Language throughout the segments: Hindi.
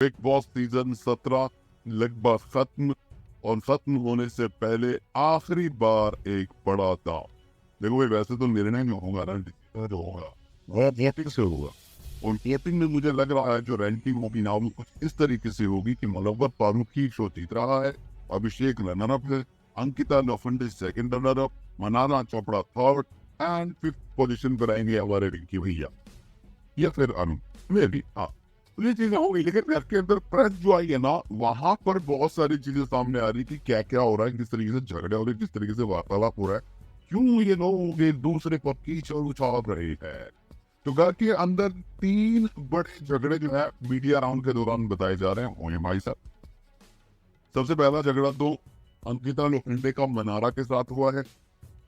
बिग बॉस सीजन 17 लगभग खत्म, और खत्म होने से पहले आखिरी बार एक बड़ा दांव। देखो भाई, वैसे तो निर्णय में होगा ना, जो होगा वह वोटिंग से होगा। और वोटिंग में मुझे लग रहा है जो रैंकिंग होगी ना, वो कुछ इस तरीके से होगी कि मुनव्वर फारूकी शो जीत रहा है, अभिषेक रनर अप है, Ankita Lokhande second runner up, Mannara Chopra third, and fifth position पर आएंगे हमारे रिंकी भैया या फिर अनु में भी। हाँ, तो ये चीजें हो गई, लेकिन घर के अंदर प्रेस जो आई है ना, वहां पर बहुत सारी चीजें सामने आ रही थी। क्या क्या हो रहा है, किस तरीके से झगड़े हो रहे, किस तरीके से वार्तालाप हो रहा है, क्यों ये लोग एक दूसरे पर कीचड़ उछाल रहे हैं। तो घर के अंदर 3 बड़े झगड़े जो है मीडिया राउंड के दौरान बताए जा रहे हैं भाई साहब। सबसे पहला झगड़ा तो अंकिता लोखंडे का मनारा के साथ हुआ है,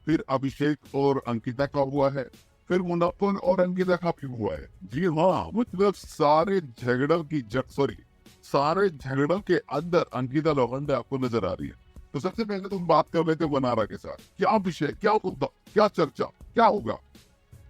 फिर अभिषेक और अंकिता का हुआ है, फिर मुनव्वर और अंकिता का भी हुआ है। जी हाँ, मतलब सारे झगड़ों के अंदर अंकिता लोखंडे आपको नजर आ रही है। तो सबसे पहले तुम बात कर रहे थे मनारा के साथ, क्या विषय, क्या मुद्दा, क्या चर्चा, क्या होगा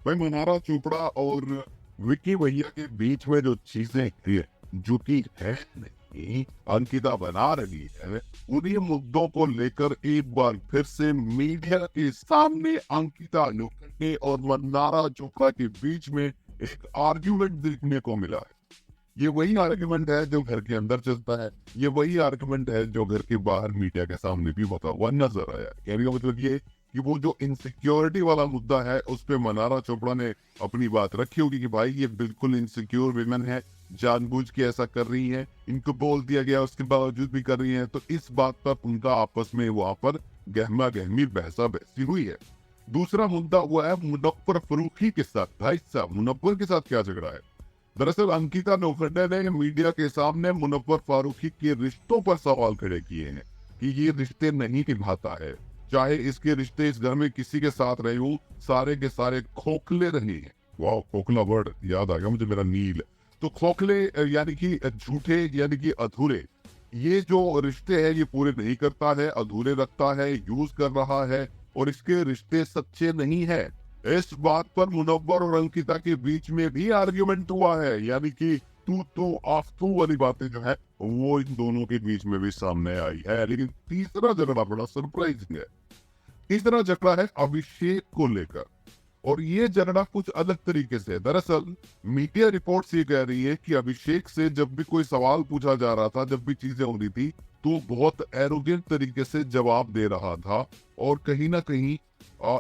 भाई। मनारा चोपड़ा और विक्की भैया के बीच में जो चीजें हुई, जो कि है नहीं अंकिता बना रही है, उन्हीं मुद्दों को लेकर एक बार फिर से मीडिया के सामने अंकिता लोखंडे और मनारा चोपड़ा के बीच में एक आर्ग्यूमेंट देखने को मिला है। ये वही आर्ग्यूमेंट है जो घर के अंदर चलता है, ये वही आर्ग्यूमेंट है जो घर के बाहर मीडिया के सामने भी होता हुआ नजर आया। कहने का मतलब ये कि वो जो इनसिक्योरिटी वाला मुद्दा है, उस पे मनारा चोपड़ा ने अपनी बात रखी होगी कि भाई ये बिल्कुल इनसिक्योर विमेन है, जानबूझ के ऐसा कर रही है, इनको बोल दिया गया उसके बावजूद भी कर रही है। तो इस बात पर उनका आपस में वहां पर गहमा गहमी बहसा बहसी हुई है। दूसरा मुद्दा हुआ है मुनव्वर फारूकी के साथ। भाई साहब, मुनव्वर के साथ क्या झगड़ा है? दरअसल अंकिता लोखंडे ने मीडिया के सामने मुनव्वर फारूकी के रिश्तों पर सवाल खड़े किए हैं कि ये रिश्ते नहीं निभाता है, चाहे इसके रिश्ते इस घर में किसी के साथ रहे हो, सारे के सारे खोखले रहे हैं। वाह, खोखला वर्ड याद आ गया मुझे, मेरा नील। तो खोखले यानी कि झूठे, यानी कि अधूरे। ये जो रिश्ते हैं ये पूरे नहीं करता है, अधूरे रखता है, यूज कर रहा है, और इसके रिश्ते सच्चे नहीं है। इस बात पर मुनव्वर और अंकिता के बीच में भी आर्ग्यूमेंट हुआ है, यानी कि तू आफ तू वाली बातें जो है वो इन दोनों के बीच में भी सामने आई है। लेकिन तीसरा झगड़ा बड़ा सरप्राइजिंग है। तीसरा झगड़ा है अभिषेक को लेकर, और ये झगड़ा कुछ अलग तरीके से। दरअसल मीडिया रिपोर्ट्स ये कह रही है कि अभिषेक से जब भी कोई सवाल पूछा जा रहा था, जब भी चीजें हो रही थी, तो बहुत एरोगेंट तरीके से जवाब दे रहा था, और कहीं ना कहीं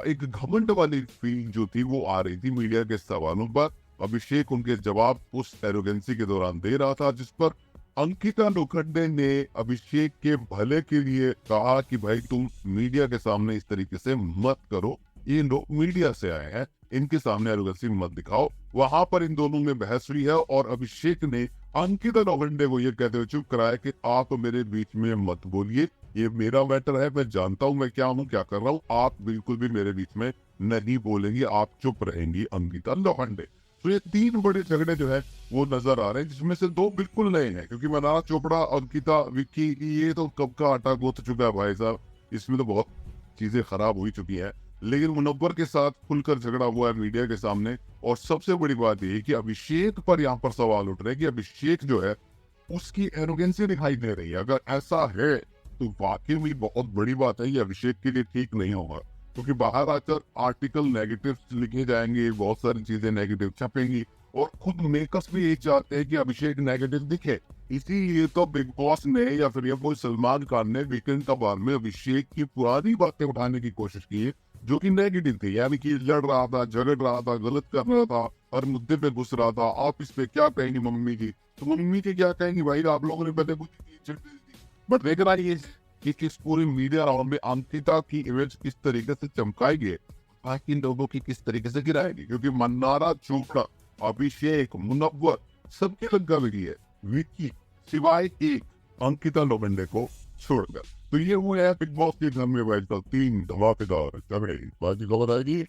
एक घमंड वाली फीलिंग जो थी वो आ रही थी मीडिया के सवालों पर। अभिषेक उनके जवाब उस एरोगेंसी के दौरान दे रहा था, जिस पर अंकिता लोखंडे ने अभिषेक के भले के लिए कहा कि भाई तुम मीडिया के सामने इस तरीके से मत करो, ये लोग मीडिया से आए हैं, इनके सामने एरोगेंसी मत दिखाओ। वहां पर इन दोनों में बहस हुई है, और अभिषेक ने अंकिता लोखंडे को ये कहते हुए चुप कराया कि आप मेरे बीच में मत बोलिए, ये मेरा मैटर है, मैं जानता हूँ मैं क्या हूँ, क्या कर रहा हूँ, आप बिल्कुल भी मेरे बीच में नहीं बोलेंगे, आप चुप रहेंगी अंकिता लोखंडे। तो ये 3 बड़े झगड़े जो है वो नजर आ रहे हैं, जिसमें से 2 बिल्कुल नए हैं, क्योंकि मनारा चोपड़ा, अंकिता, विक्की, ये तो कब का आटा गूंथ चुका है भाई साहब, इसमें तो बहुत चीजें खराब हो चुकी हैं। लेकिन मुनव्वर के साथ खुलकर झगड़ा हुआ है मीडिया के सामने, और सबसे बड़ी बात यह है कि अभिषेक पर यहाँ पर सवाल उठ रहे हैं कि अभिषेक जो है उसकी एरोगेंसी दिखाई दे रही है। अगर ऐसा है तो वाकई में बहुत बड़ी बात है, ये अभिषेक के लिए ठीक नहीं होगा, क्योंकि बाहर आकर आर्टिकल नेगेटिव लिखे जाएंगे, बहुत सारी चीजें नेगेटिव छपेंगी, और खुद मेकर्स भी यही चाहते हैं कि अभिषेक नेगेटिव दिखे। इसीलिए तो बिग बॉस ने या फिर ये कोई सलमान खान ने वीकेंड का बार में अभिषेक की पुरानी बातें उठाने की कोशिश की है, जो कि नेगेटिव थी, यानी कि लड़ रहा था, झगड़ रहा था, गलत कर रहा था, हर मुद्दे पे घुस रहा था। आप इस पे क्या कहेंगे मम्मी की? तो मम्मी की क्या कहेंगी भाई, आप लोगों ने पहले कुछ, बट देख रहा है कि किस पूरी मीडिया राउंड में अंकिता की इमेज किस तरीके से चमकाएगी, बाकी लोगों की किस तरीके से गिराएगी। क्योंकि मनारा चोपड़ा, अभिषेक, मुनव्वर सबकी लग्गा बिगी है, विक्की सिवाय एक अंकिता लोखंडे को छोड़कर। तो ये हुए है बिग बॉस के घर में बैठकर 3 धमाकेदार झगड़े। बाकी खबर आएगी।